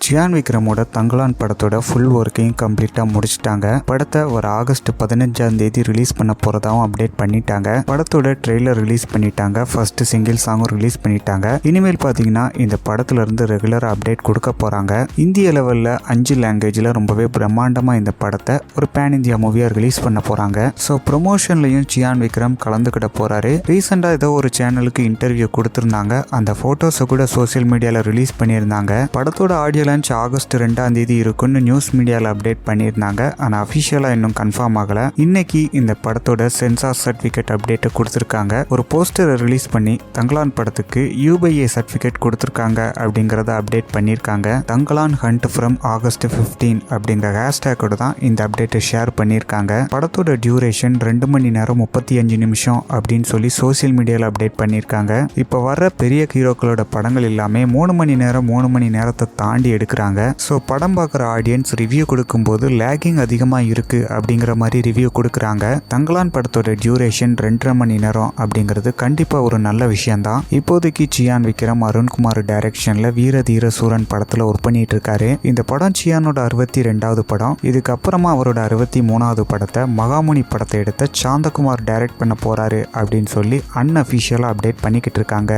Cyan விக்ரமோட Thangalaan படத்தோட full ஒர்க்கையும் கம்ப்ளீட்டாக முடிச்சிட்டாங்க. படத்தை ஒரு ஆகஸ்ட் 15ஆம் தேதி ரிலீஸ் பண்ண போகிறதாவும் அப்டேட் பண்ணிட்டாங்க. படத்தோட ட்ரெய்லர் ரிலீஸ் பண்ணிட்டாங்க. ஃபர்ஸ்ட் சிங்கிள் சாங்கும் ரிலீஸ் பண்ணிட்டாங்க. இனிமேல் பார்த்தீங்கன்னா இந்த படத்துல இருந்து ரெகுலராக அப்டேட் கொடுக்க போகிறாங்க. இந்திய லெவலில் 5 லாங்குவேஜில் ரொம்பவே பிரம்மாண்டமாக இந்த படத்தை ஒரு பேன் இந்தியா மூவியாக ரிலீஸ் பண்ண போகிறாங்க. ஸோ ப்ரொமோஷன்லையும் சியான் விக்ரம் கலந்துக்கிட போகிறாரு. ரீசெண்டாக ஏதோ ஒரு சேனலுக்கு இன்டர்வியூ கொடுத்துருந்தாங்க. அந்த ஃபோட்டோஸை கூட சோசியல் மீடியாவில் ரிலீஸ் பண்ணியிருந்தாங்க. படத்தோட ஆடியோ ஆகஸ்ட் 2ஆம் தேதி இருக்குன்னு நியூஸ் மீடியாவில் அப்டேட் பண்ணியிருந்தாங்க. ஆனால் அஃபிஷியலாக இன்னும் கன்ஃபார்ம் ஆகலை. இன்னைக்கு இந்த படத்தோட சென்சார் சர்டிஃபிகேட் அப்டேட்டை கொடுத்துருக்காங்க. ஒரு போஸ்டரை ரிலீஸ் பண்ணி தங்கலான் படத்துக்கு UBA சர்டிஃபிகேட் கொடுத்துருக்காங்க அப்படிங்கிறத அப்டேட் பண்ணியிருக்காங்க. தங்கலான் ஹண்ட் ஃப்ரம் ஆகஸ்ட் 15 அப்படிங்கிற ஹேஷ்டேக்கோட தான் இந்த அப்டேட்டை ஷேர் பண்ணியிருக்காங்க. படத்தோட டியூரேஷன் 2 மணி நேரம் 35 நிமிஷம் அப்படின்னு சொல்லி சோசியல் மீடியாவில் அப்டேட் பண்ணியிருக்காங்க. இப்போ வர்ற பெரிய ஹீரோக்களோட படங்கள் எல்லாமே 3 மணி நேரம் 3 மணி நேரத்தை தாண்டி எடுக்கிறாங்க. ஸோ படம் பார்க்குற ஆடியன்ஸ் ரிவ்யூ கொடுக்கும்போது லேகிங் அதிகமாக இருக்கு அப்படிங்கிற மாதிரி ரிவ்யூ கொடுக்குறாங்க. தங்கலான் படத்தோட டியூரேஷன் 2.5 மணி நேரம் அப்படிங்கிறது கண்டிப்பாக ஒரு நல்ல விஷயம்தான். இப்போதைக்கு சியான் விக்ரம் அருண்குமார் டைரக்ஷன்ல வீர தீர சூரன் படத்தில் ஒர்க் பண்ணிட்டு இருக்காரு. இந்த படம் சியானோட 62வது படம். இதுக்கப்புறமா அவரோட 63வது படத்தை மகாமுனி படத்தை எடுத்த சாந்தகுமார் டைரக்ட் பண்ண போறாரு அப்படின்னு சொல்லி அன்அஃபிஷியலாக அப்டேட் பண்ணிக்கிட்டு இருக்காங்க.